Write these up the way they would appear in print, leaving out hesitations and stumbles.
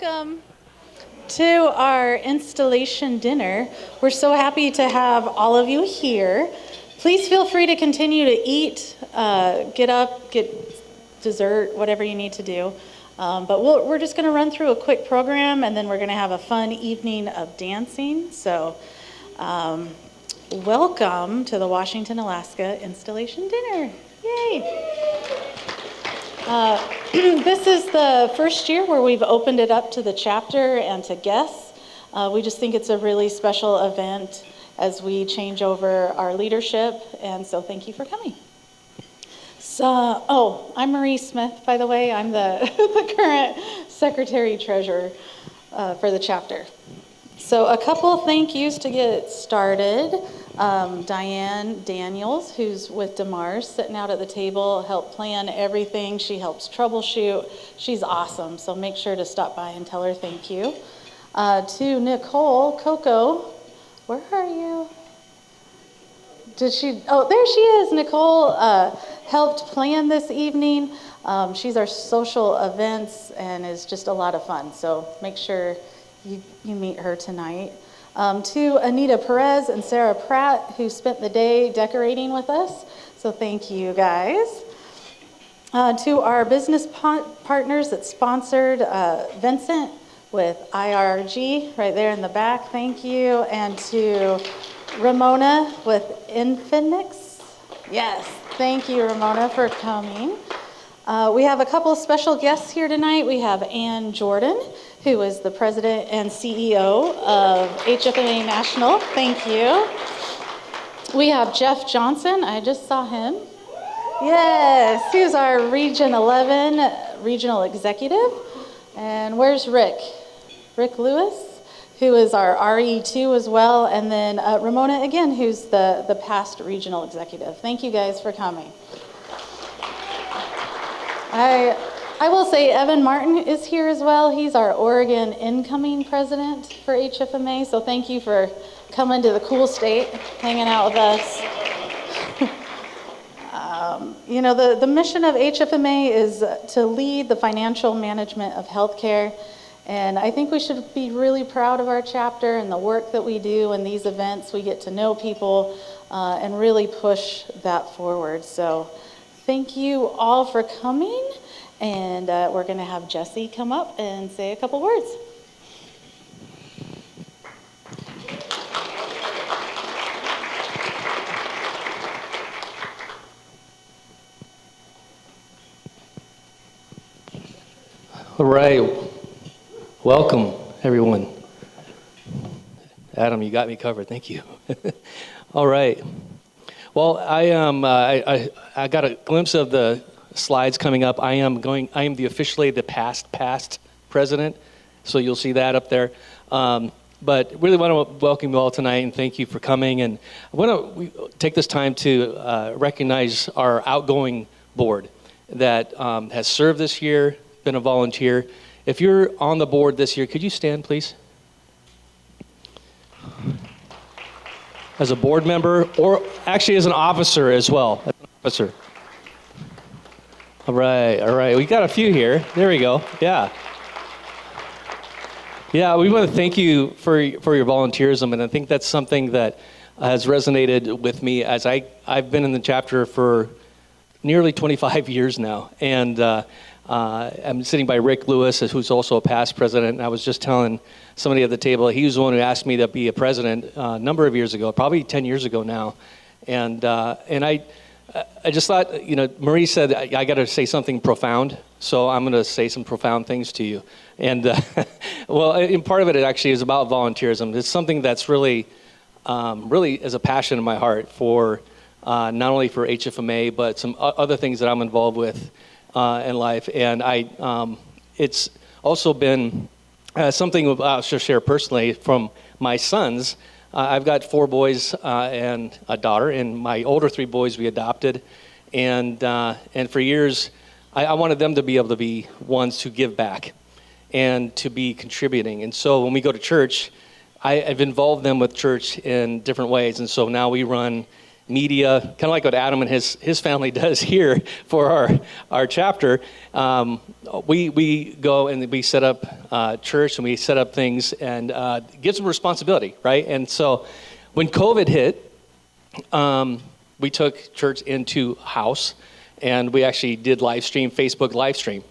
Welcome to our installation dinner. We're so happy to have all of you here. Please feel free to continue to eat, get up, get dessert, whatever you need to do. But we're just going to run through a quick program, and then we're going to have a fun evening of dancing. So welcome to the Washington, Alaska installation dinner. Yay! This is the first year where we've opened it up to the chapter and to guests. We just think it's a really special event as we change over our leadership, and so thank you for coming. So, I'm Marie Smith, by the way. I'm the, the current secretary-treasurer for the chapter. So a couple thank yous to get started. Diane Daniels, who's with DeMars, sitting out at the table, helped plan everything. She helps troubleshoot. She's awesome, so make sure to stop by and tell her thank you. To Nicole Coco, where are you? Did she? Oh, there she is. Nicole helped plan this evening. She's our social events and is just a lot of fun, so make sure you meet her tonight. To Anita Perez and Sarah Pratt, who spent the day decorating with us. So thank you, guys. To our business partners that sponsored, Vincent with IRG, right there in the back, thank you. And to Ramona with Infinix. Yes, thank you, Ramona, for coming. We have a couple of special guests here tonight. We have Ann Jordan, who is the president and CEO of HFMA National. Thank you. We have Jeff Johnson. I just saw him. Yes, he's our Region 11 regional executive. And where's Rick? Rick Lewis, who is our RE2 as well. And then Ramona, again, who's the past regional executive. Thank you guys for coming. I will say Evan Martin is here as well. He's our Oregon incoming president for HFMA, so thank you for coming to the cool state, hanging out with us. The mission of HFMA is to lead the financial management of healthcare, and I think we should be really proud of our chapter and the work that we do in these events. We get to know people and really push that forward. So thank you all for coming. And we're going to have Jesse come up and say a couple words. All right. Welcome, everyone. Adam, you got me covered. Thank you. All right. Well, I got a glimpse of the slides coming up. I am officially the past president, so you'll see that up there. But really want to welcome you all tonight and thank you for coming. And I want to take this time to recognize our outgoing board that has served this year, been a volunteer. If you're on the board this year, could you stand, please? As a board member, or actually as an officer as well. As an officer. All right. We got a few here. There we go. Yeah. Yeah, we want to thank you for your volunteerism, and I think that's something that has resonated with me as I've been in the chapter for nearly 25 years now, and I'm sitting by Rick Lewis, who's also a past president, and I was just telling somebody at the table, he was the one who asked me to be a president a number of years ago, probably 10 years ago now, and I just thought, Marie said, I got to say something profound, so I'm going to say some profound things to you. And, and part of it actually is about volunteerism. It's something that's really is a passion in my heart for not only for HFMA, but some other things that I'm involved with in life. And it's also been something I'll share personally from my sons. I've got 4 boys and a daughter, and my older 3 boys we adopted, and for years I wanted them to be able to be ones to give back and to be contributing. And so when we go to church, I've involved them with church in different ways, and so now we run media, kind of like what Adam and his family does here for our chapter. We go and we set up church and we set up things and give some responsibility, right? And so when COVID hit, we took church into house and we actually did Facebook live stream.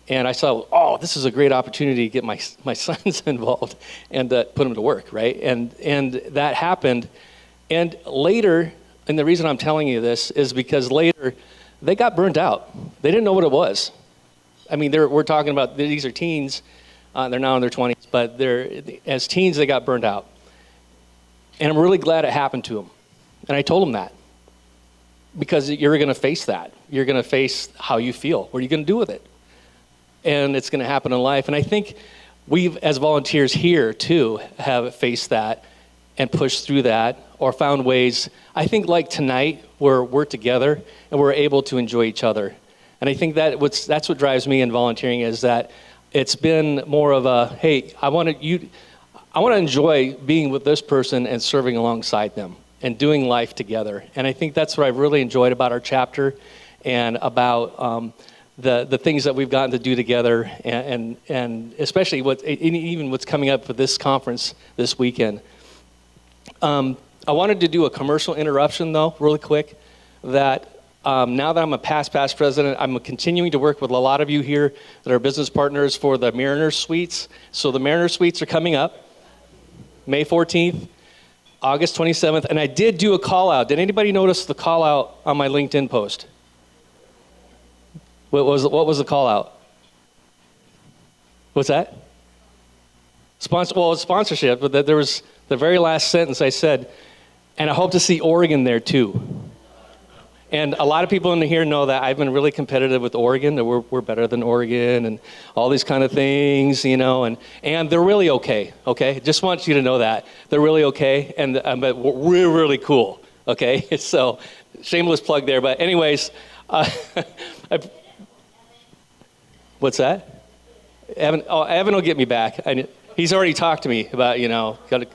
And I saw, oh, this is a great opportunity to get my sons involved and put them to work, right? And that happened. And later, and the reason I'm telling you this is because later they got burnt out. They didn't know what it was. I mean, we're talking about, these are teens. They're now in their 20s, but as teens, they got burnt out. And I'm really glad it happened to them. And I told them that. Because you're going to face that. You're going to face how you feel. What are you going to do with it? And it's going to happen in life. And I think we, as volunteers here, too, have faced that and pushed through that or found ways, I think like tonight, where we're together and we're able to enjoy each other. And I think that's what drives me in volunteering is that it's been more of a, hey, I want to enjoy being with this person and serving alongside them and doing life together. And I think that's what I've really enjoyed about our chapter and about the things that we've gotten to do together and especially even what's coming up for this conference this weekend. I wanted to do a commercial interruption, though, really quick, that now that I'm a past president, I'm continuing to work with a lot of you here that are business partners for the Mariner Suites. So the Mariner Suites are coming up May 14th, August 27th, and I did do a call out. Did anybody notice the call out on my LinkedIn post? What was the call out? What's that? Sponsorship, but there was the very last sentence I said, and I hope to see Oregon there too. And a lot of people in here know that I've been really competitive with Oregon, that we're better than Oregon and all these kind of things, and they're really okay? Just want you to know that. They're really okay, but we're really cool, okay? So, shameless plug there, but anyways, what's that? Evan will get me back. He's already talked to me about, got to...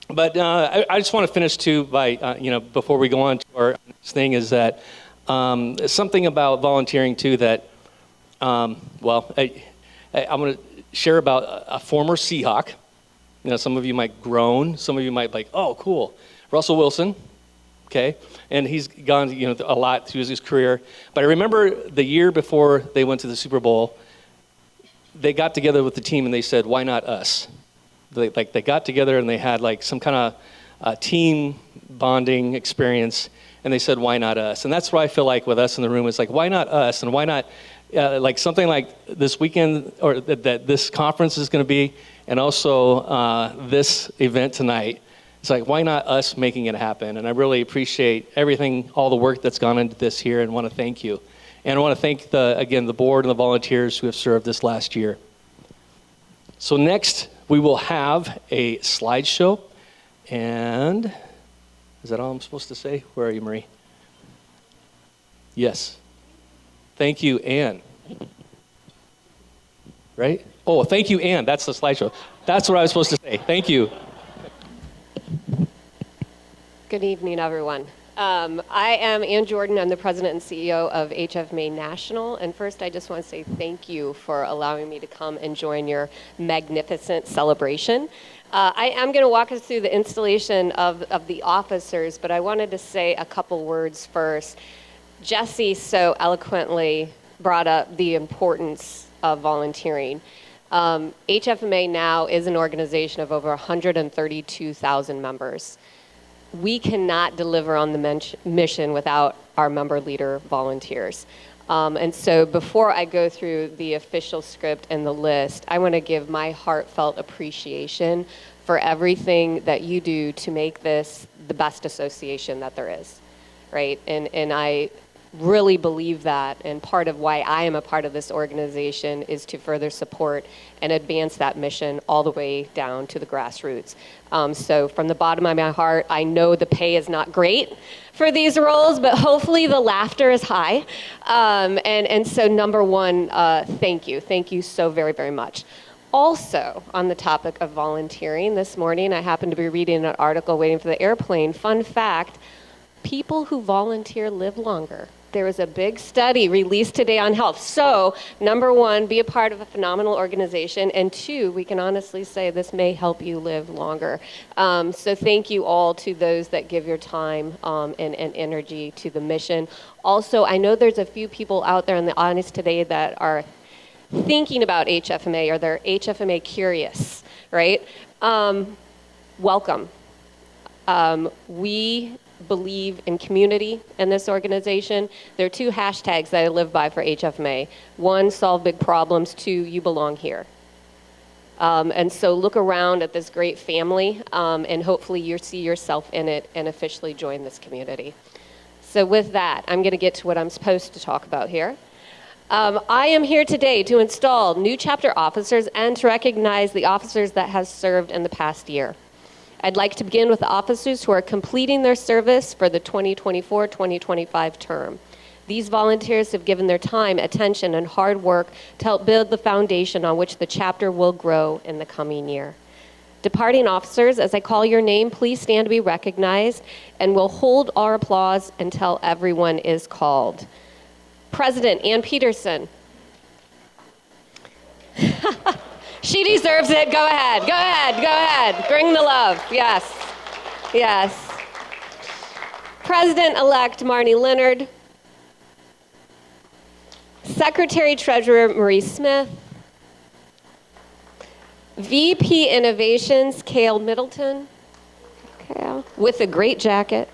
But I just want to finish too by, before we go on to our next thing is that something about volunteering too that, I'm going to share about a former Seahawk. Some of you might groan, some of you might like, oh, cool. Russell Wilson, okay? And he's gone, a lot through his career. But I remember the year before they went to the Super Bowl, they got together with the team and they said, why not us? They got together and they had like some kind of team bonding experience, and they said, why not us? And that's what I feel like with us in the room. It's like, why not us? And why not like something like this weekend or that this conference is going to be, and also this event tonight. It's like, why not us making it happen? And I really appreciate everything, all the work that's gone into this here, and want to thank you. And I want to thank, the board and the volunteers who have served this last year. So next, we will have a slideshow, and is that all I'm supposed to say? Where are you, Marie? Yes. Thank you, Ann. Right? Oh, thank you, Ann. That's the slideshow. That's what I was supposed to say. Thank you. Good evening, everyone. I am Ann Jordan. I'm the president and CEO of HFMA National. And first, I just want to say thank you for allowing me to come and join your magnificent celebration. I am going to walk us through the installation of the officers, but I wanted to say a couple words first. Jesse so eloquently brought up the importance of volunteering. HFMA now is an organization of over 132,000 members. We cannot deliver on the mission without our member leader volunteers. And so before I go through the official script and the list, I want to give my heartfelt appreciation for everything that you do to make this the best association that there is, right? And I really believe that, and part of why I am a part of this organization is to further support and advance that mission all the way down to the grassroots. So from the bottom of my heart, I know the pay is not great for these roles, but hopefully the laughter is high. And so number one, thank you. Thank you so very, very much. Also, on the topic of volunteering, this morning I happened to be reading an article waiting for the airplane. Fun fact, people who volunteer live longer. There was a big study released today on health. So, number one, be a part of a phenomenal organization. And two, we can honestly say this may help you live longer. So thank you all to those that give your time and energy to the mission. Also, I know there's a few people out there in the audience today that are thinking about HFMA or they're HFMA curious, right? Welcome. We believe in community in this organization. There are two hashtags that I live by for HFMA. One, solve big problems. Two, you belong here. And so look around at this great family, and hopefully you see yourself in it and officially join this community. So with that, I'm going to get to what I'm supposed to talk about here. I am here today to install new chapter officers and to recognize the officers that have served in the past year. I'd like to begin with the officers who are completing their service for the 2024-2025 term. These volunteers have given their time, attention, and hard work to help build the foundation on which the chapter will grow in the coming year. Departing officers, as I call your name, please stand to be recognized, and we'll hold our applause until everyone is called. President Ann Peterson. She deserves it. Go ahead. Go ahead. Go ahead. Bring the love. Yes. Yes. President-elect Marni Leonard. Secretary-Treasurer Marie Smith. VP Innovations Cale Middleton. Cale, with a great jacket.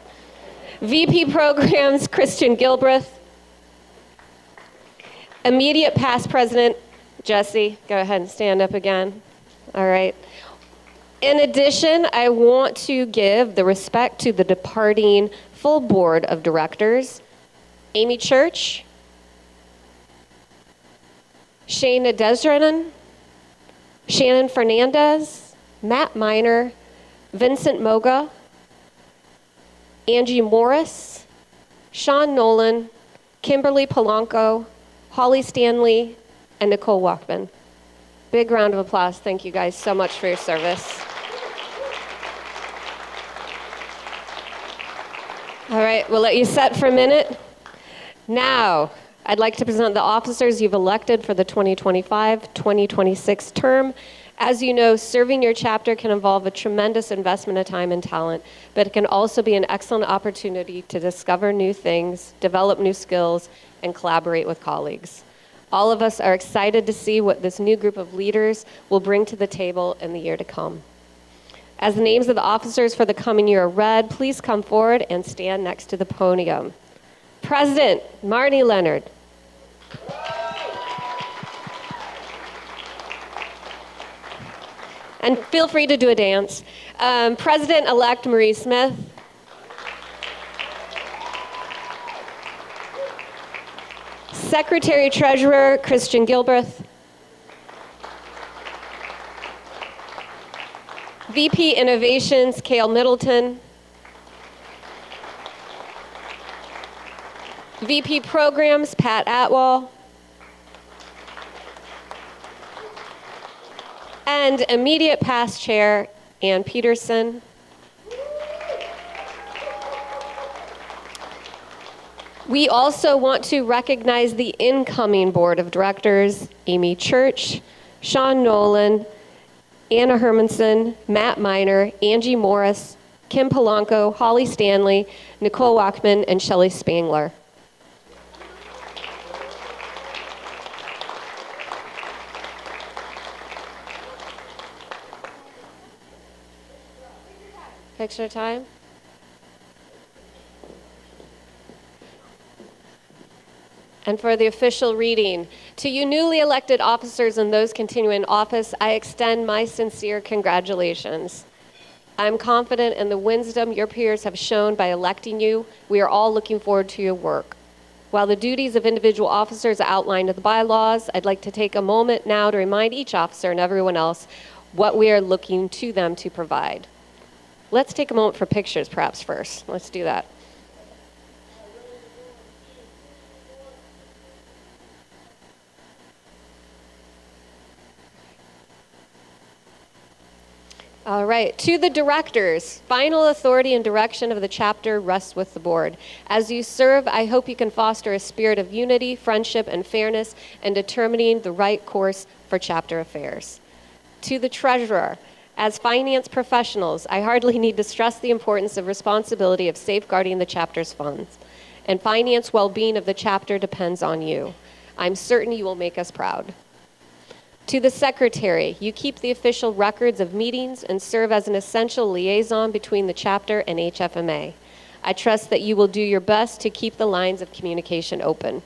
VP Programs Christian Gilbreth. Immediate past president, Jesse, go ahead and stand up again. All right. In addition, I want to give the respect to the departing full board of directors, Amy Church, Shayna Desrenan, Shannon Fernandez, Matt Miner, Vincent Moga, Angie Morris, Sean Nolan, Kimberly Polanco, Holly Stanley, and Nicole Walkman. Big round of applause. Thank you guys so much for your service. All right, we'll let you set for a minute. Now, I'd like to present the officers you've elected for the 2025-2026 term. As you know, serving your chapter can involve a tremendous investment of time and talent, but it can also be an excellent opportunity to discover new things, develop new skills, and collaborate with colleagues. All of us are excited to see what this new group of leaders will bring to the table in the year to come. As the names of the officers for the coming year are read, please come forward and stand next to the podium. President Marni Leonard. And feel free to do a dance. President-elect Marie Smith. Secretary-Treasurer Christian Gilbreth. VP Innovations Cale Middleton. VP Programs Pat Atwell. And immediate past chair Ann Peterson. We also want to recognize the incoming board of directors, Amy Church, Sean Nolan, Anna Hermanson, Matt Miner, Angie Morris, Kim Polanco, Holly Stanley, Nicole Walkman, and Shelley Spangler. Picture time. And for the official reading, to you newly elected officers and those continuing in office, I extend my sincere congratulations. I'm confident in the wisdom your peers have shown by electing you. We are all looking forward to your work. While the duties of individual officers are outlined in the bylaws, I'd like to take a moment now to remind each officer and everyone else what we are looking to them to provide. Let's take a moment for pictures perhaps first. Let's do that. All right, to the directors, final authority and direction of the chapter rests with the board. As you serve, I hope you can foster a spirit of unity, friendship, and fairness in determining the right course for chapter affairs. To the treasurer, as finance professionals, I hardly need to stress the importance of responsibility of safeguarding the chapter's funds. And finance well-being of the chapter depends on you. I'm certain you will make us proud. To the secretary, you keep the official records of meetings and serve as an essential liaison between the chapter and HFMA. I trust that you will do your best to keep the lines of communication open.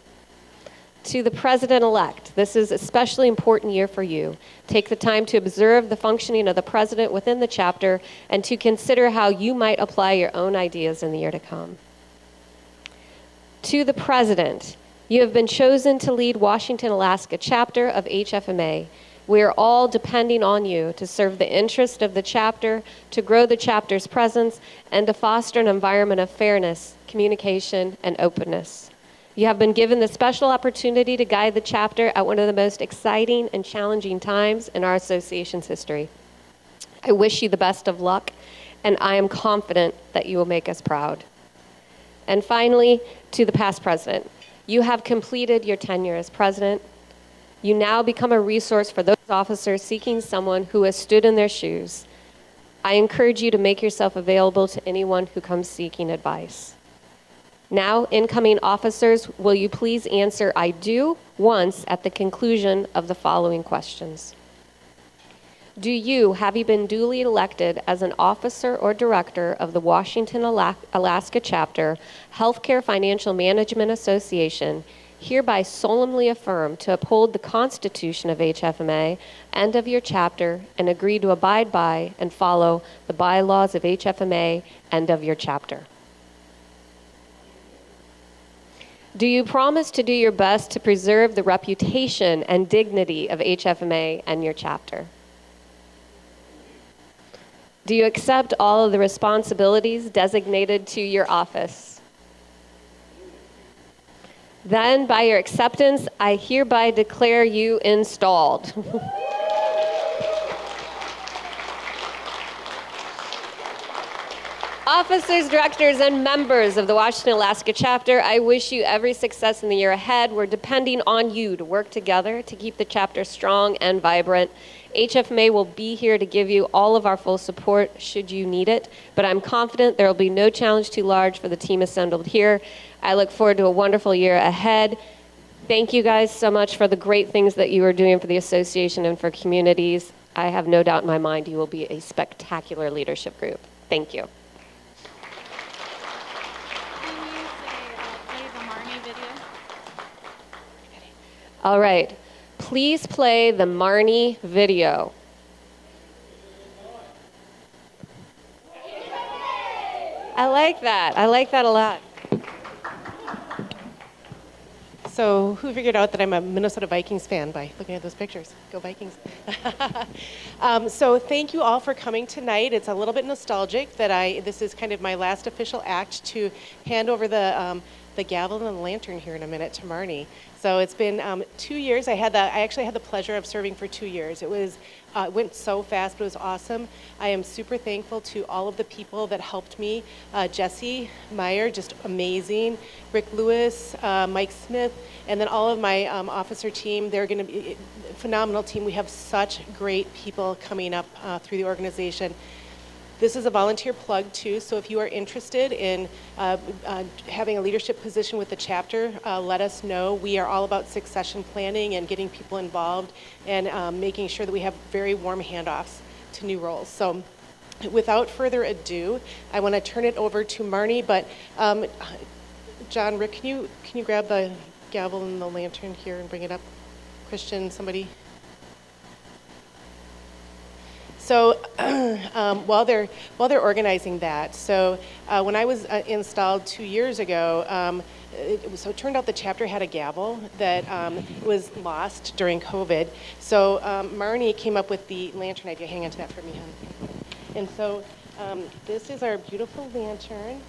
To the president-elect, this is an especially important year for you. Take the time to observe the functioning of the president within the chapter and to consider how you might apply your own ideas in the year to come. To the president, you have been chosen to lead Washington, Alaska chapter of HFMA. We are all depending on you to serve the interest of the chapter, to grow the chapter's presence, and to foster an environment of fairness, communication, and openness. You have been given the special opportunity to guide the chapter at one of the most exciting and challenging times in our association's history. I wish you the best of luck, and I am confident that you will make us proud. And finally, to the past president. You have completed your tenure as president. You now become a resource for those officers seeking someone who has stood in their shoes. I encourage you to make yourself available to anyone who comes seeking advice. Now, incoming officers, will you please answer "I do" once at the conclusion of the following questions. Do you, have you been duly elected as an officer or director of the Washington, Alaska Chapter Healthcare Financial Management Association, hereby solemnly affirm to uphold the Constitution of HFMA and of your chapter and agree to abide by and follow the bylaws of HFMA and of your chapter? Do you promise to do your best to preserve the reputation and dignity of HFMA and your chapter? Do you accept all of the responsibilities designated to your office? Then, by your acceptance, I hereby declare you installed. Officers, directors, and members of the Washington, Alaska chapter, I wish you every success in the year ahead. We're depending on you to work together to keep the chapter strong and vibrant. HFMA will be here to give you all of our full support should you need it, but I'm confident there will be no challenge too large for the team assembled here. I look forward to a wonderful year ahead. Thank you guys so much for the great things that you are doing for the association and for communities. I have no doubt in my mind you will be a spectacular leadership group. Thank you. Play the Marni video? All right. Please play the Marni video. I like that. I like that a lot. So who figured out that I'm a Minnesota Vikings fan by looking at those pictures? Go Vikings. So thank you all for coming tonight. It's a little bit nostalgic that this is kind of my last official act to hand over the gavel and the lantern here in a minute to Marni. So it's been 2 years. I actually had the pleasure of serving for 2 years. It went so fast, but it was awesome. I am super thankful to all of the people that helped me. Jesse Meyer, just amazing. Rick Lewis, Mike Smith, and then all of my officer team. They're going to be a phenomenal team. We have such great people coming up through the organization. This is a volunteer plug too, so if you are interested in having a leadership position with the chapter, let us know. We are all about succession planning and getting people involved and making sure that we have very warm handoffs to new roles. So without further ado, I want to turn it over to Marni, but John, Rick, can you grab the gavel and the lantern here and bring it up? Christian, somebody? So while they're organizing that, so when I was installed 2 years ago, it turned out the chapter had a gavel that was lost during COVID. So Marni came up with the lantern idea. Hang on to that for me, hon. And so this is our beautiful lantern.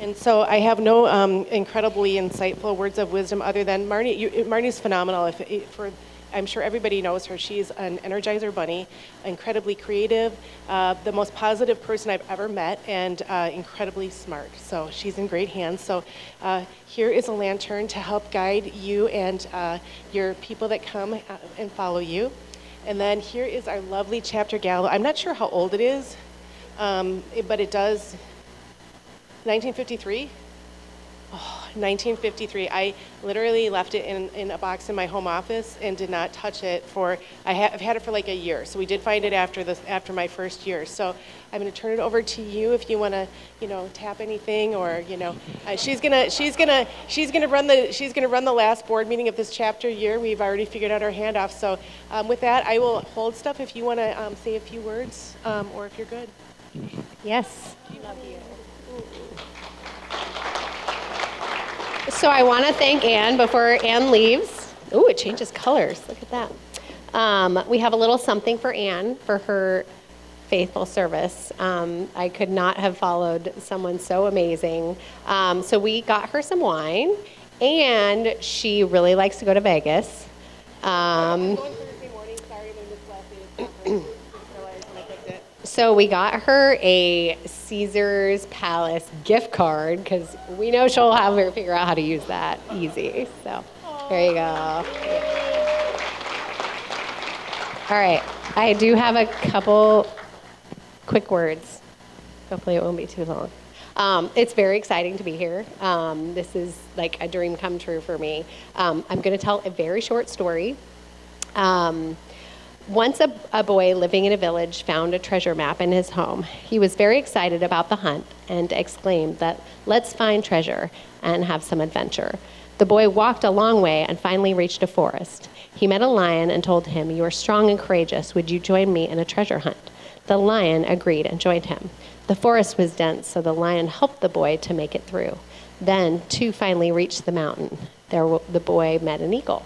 And so I have no incredibly insightful words of wisdom other than Marni's phenomenal. I'm sure everybody knows her. She's an Energizer Bunny, incredibly creative, the most positive person I've ever met, and incredibly smart. So she's in great hands. So here is a lantern to help guide you and your people that come and follow you. And then here is our lovely chapter gallows. I'm not sure how old it is, but it does, 1953? Oh, 1953. I literally left it in a box in my home office and did not touch it for, I've had it for like a year. So we did find it after my first year. So I'm going to turn it over to you if you want to, tap anything, or, she's going to run the last board meeting of this chapter year. We've already figured out our handoff. So with that, I will hold stuff if you want to say a few words, or if you're good. Yes. Love you. So I want to thank Anne before Anne leaves. Ooh, it changes colors. Look at that. We have a little something for Anne for her faithful service. I could not have followed someone so amazing. So we got her some wine, and she really likes to go to Vegas. I'm going Thursday morning. Sorry, I missed last day. Realized when I picked it. So we got her a Caesar's Palace gift card, because we know she'll have her figure out how to use that easy. So there you go. All right, I do have a couple quick words. Hopefully it won't be too long. It's very exciting to be here. This is like a dream come true for me. I'm going to tell a very short story. Once a boy living in a village found a treasure map in his home. He was very excited about the hunt and exclaimed that, "Let's find treasure and have some adventure." The boy walked a long way and finally reached a forest. He met a lion and told him, "You are strong and courageous. Would you join me in a treasure hunt?" The lion agreed and joined him. The forest was dense, so the lion helped the boy to make it through. Then two finally reached the mountain. There the boy met an eagle.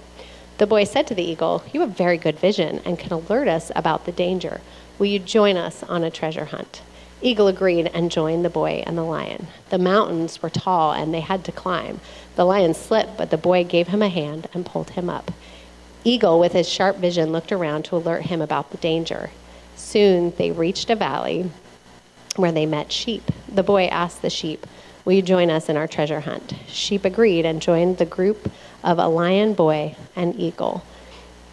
The boy said to the eagle, "You have very good vision and can alert us about the danger. Will you join us on a treasure hunt?" Eagle agreed and joined the boy and the lion. The mountains were tall and they had to climb. The lion slipped, but the boy gave him a hand and pulled him up. Eagle, with his sharp vision, looked around to alert him about the danger. Soon they reached a valley where they met sheep. The boy asked the sheep, "Will you join us in our treasure hunt?" Sheep agreed and joined the group of a lion, boy, and eagle.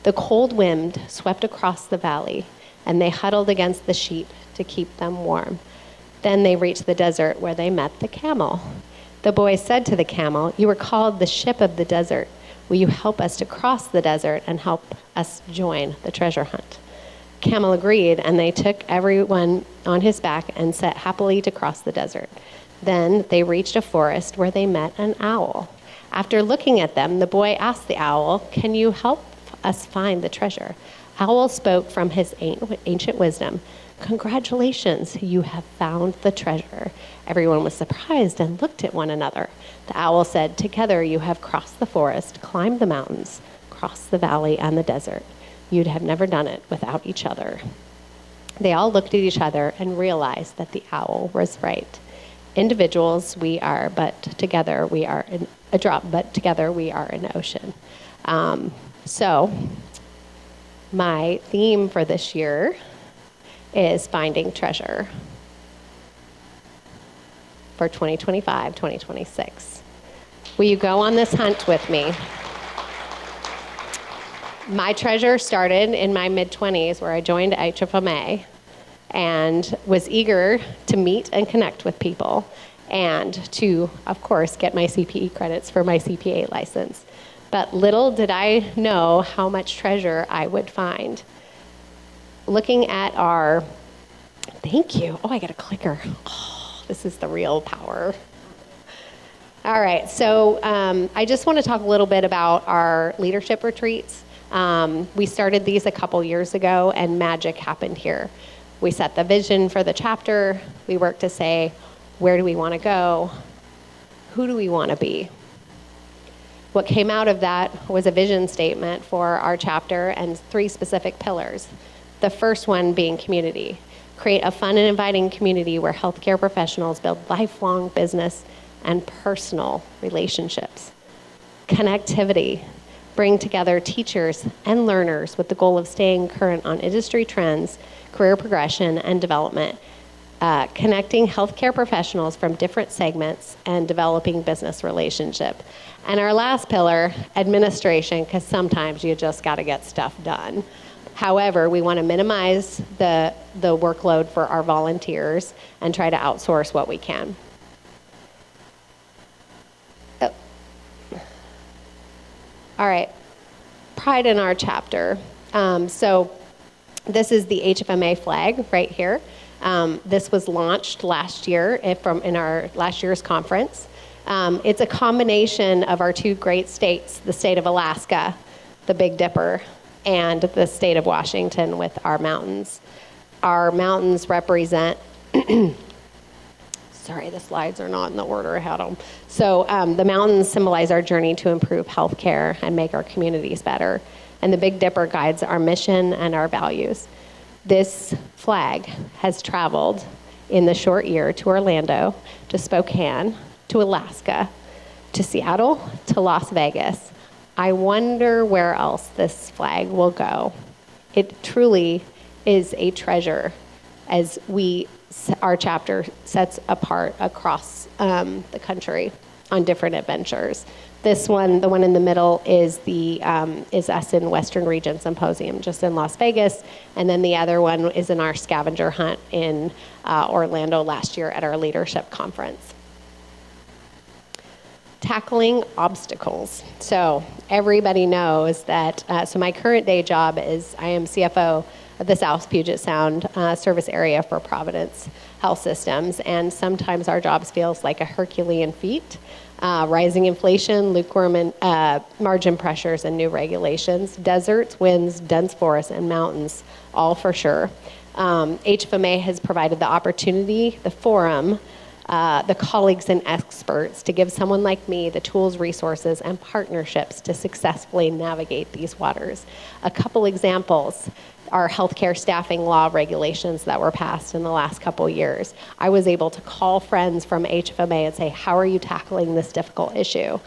The cold wind swept across the valley, and they huddled against the sheep to keep them warm. Then they reached the desert where they met the camel. The boy said to the camel, "You are called the ship of the desert. Will you help us to cross the desert and help us join the treasure hunt?" Camel agreed, and they took everyone on his back and set happily to cross the desert. Then they reached a forest where they met an owl. After looking at them, the boy asked the owl, "Can you help us find the treasure?" Owl spoke from his ancient wisdom. "Congratulations, you have found the treasure." Everyone was surprised and looked at one another. The owl said, "Together you have crossed the forest, climbed the mountains, crossed the valley and the desert. You'd have never done it without each other." They all looked at each other and realized that the owl was right. Individuals we are, but together we are in a drop, but together we are an ocean. So my theme for this year is finding treasure for 2025, 2026. Will you go on this hunt with me? My treasure started in my mid-20s, where I joined HFMA and was eager to meet and connect with people and to, of course, get my CPE credits for my CPA license. But little did I know how much treasure I would find. Looking at our, thank you. Oh, I got a clicker. Oh, this is the real power. All right, so I just want to talk a little bit about our leadership retreats. We started these a couple years ago, and magic happened here. We set the vision for the chapter. We worked to say, where do we want to go? Who do we want to be? What came out of that was a vision statement for our chapter and 3 specific pillars. The first one being community. Create a fun and inviting community where healthcare professionals build lifelong business and personal relationships. Connectivity. bring together teachers and learners with the goal of staying current on industry trends, career progression, and development, connecting healthcare professionals from different segments, and developing business relationship. And our last pillar, administration, because sometimes you just got to get stuff done. However, we want to minimize the workload for our volunteers and try to outsource what we can. Oh. All right, pride in our chapter. So this is the HFMA flag right here. This was launched last year in our last year's conference. It's a combination of our two great states, the state of Alaska, the Big Dipper, and the state of Washington with our mountains. Our mountains represent, sorry, the slides are not in the order I had them. So the mountains symbolize our journey to improve healthcare and make our communities better. And the Big Dipper guides our mission and our values. This flag has traveled in the short year to Orlando, to Spokane, to Alaska, to Seattle, to Las Vegas. I wonder where else this flag will go. It truly is a treasure as our chapter sets apart across the country on different adventures. This one, the one in the middle, is us in Western Region Symposium, just in Las Vegas, and then the other one is in our scavenger hunt in Orlando last year at our leadership conference. Tackling obstacles. So everybody knows that, so my current day job is I am CFO of the South Puget Sound service area for Providence Health Systems, and sometimes our jobs feels like a Herculean feat. Rising inflation, lukewarm margin pressures, and new regulations, deserts, winds, dense forests, and mountains, all for sure. HFMA has provided the opportunity, the forum, the colleagues and experts to give someone like me the tools, resources, and partnerships to successfully navigate these waters. A couple examples are healthcare staffing law regulations that were passed in the last couple years. I was able to call friends from HFMA and say, how are you tackling this difficult issue?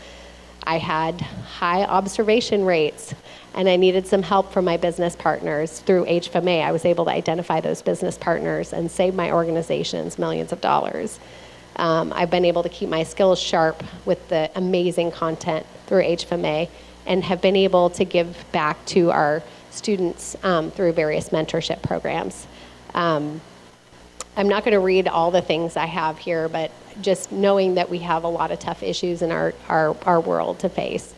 I had high observation rates, and I needed some help from my business partners. Through HFMA, I was able to identify those business partners and save my organizations millions of dollars. I've been able to keep my skills sharp with the amazing content through HFMA and have been able to give back to our students through various mentorship programs. I'm not going to read all the things I have here, but just knowing that we have a lot of tough issues in our world to face,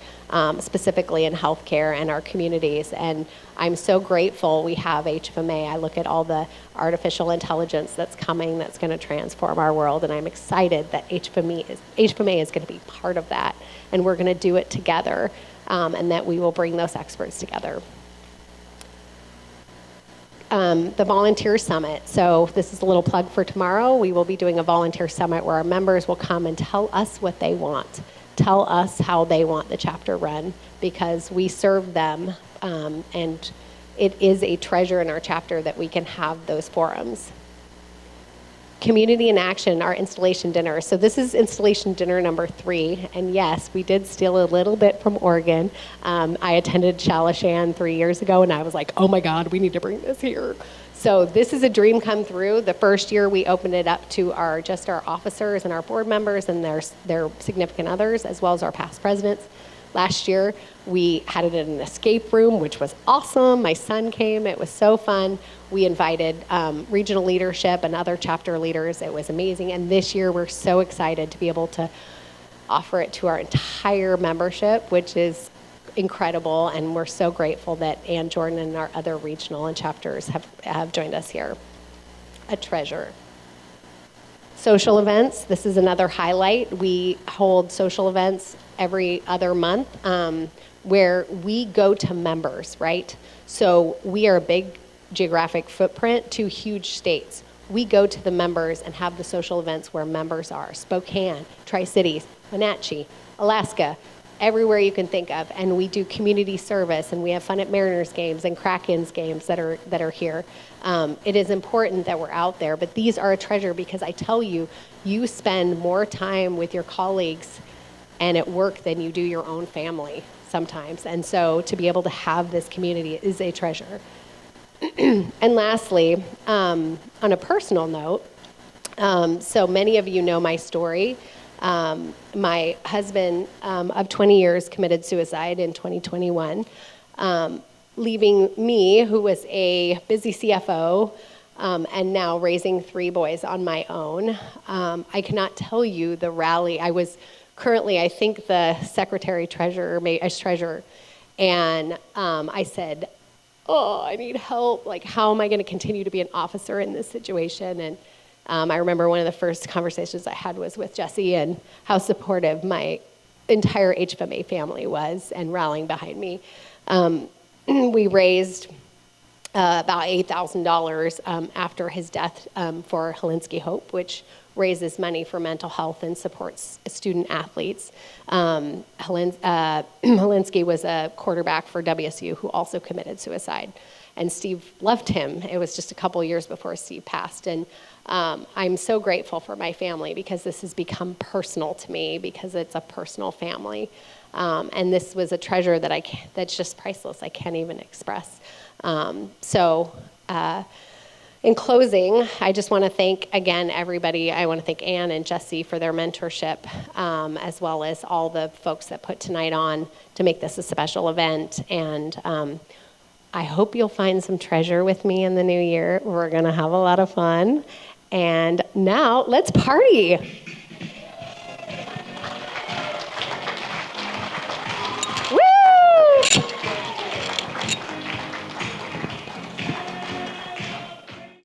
specifically in healthcare and our communities. And I'm so grateful we have HFMA. I look at all the artificial intelligence that's coming that's going to transform our world, and I'm excited that HFMA is going to be part of that, and we're going to do it together, and that we will bring those experts together. The Volunteer Summit. So this is a little plug for tomorrow. We will be doing a volunteer summit where our members will come and tell us what they want. Tell us how they want the chapter run, because we serve them, and it is a treasure in our chapter that we can have those forums. Community in Action, our installation dinner. So this is installation dinner number 3, and yes, we did steal a little bit from Oregon. I attended Shalishan 3 years ago, and I was like, oh my God, we need to bring this here. So this is a dream come through. The first year we opened it up to our officers and our board members and their significant others, as well as our past presidents. Last year, we had it in an escape room, which was awesome. My son came. It was so fun. We invited regional leadership and other chapter leaders. It was amazing. And this year, we're so excited to be able to offer it to our entire membership, which is incredible. And we're so grateful that Ann Jordan and our other regional and chapters have joined us here. A treasure. Social events. This is another highlight. We hold social events every other month where we go to members, right? So we are a big geographic footprint, 2 huge states. We go to the members and have the social events where members are. Spokane, Tri-Cities, Wenatchee, Alaska, everywhere you can think of. And we do community service, and we have fun at Mariners games and Krakens games that are here. It is important that we're out there, but these are a treasure because I tell you, you spend more time with your colleagues and at work than you do your own family sometimes. And so to be able to have this community is a treasure. And lastly, on a personal note, so many of you know my story. My husband of 20 years committed suicide in 2021, leaving me, who was a busy CFO, and now raising 3 boys on my own. I cannot tell you the rally. I was currently, I think, the secretary treasurer, as treasurer, and I said, oh, I need help. Like, how am I going to continue to be an officer in this situation? And I remember one of the first conversations I had was with Jesse and how supportive my entire HFMA family was and rallying behind me. We raised about $8,000 after his death for Helsinki Hope, which raises money for mental health and supports student athletes. Helsinki was a quarterback for WSU who also committed suicide. And Steve left him. It was just a couple years before Steve passed. And I'm so grateful for my family because this has become personal to me because it's a personal family. And this was a treasure that that's just priceless. I can't even express. In closing, I just want to thank, again, everybody. I want to thank Ann and Jesse for their mentorship, as well as all the folks that put tonight on to make this a special event. And I hope you'll find some treasure with me in the new year. We're going to have a lot of fun. And now, let's party.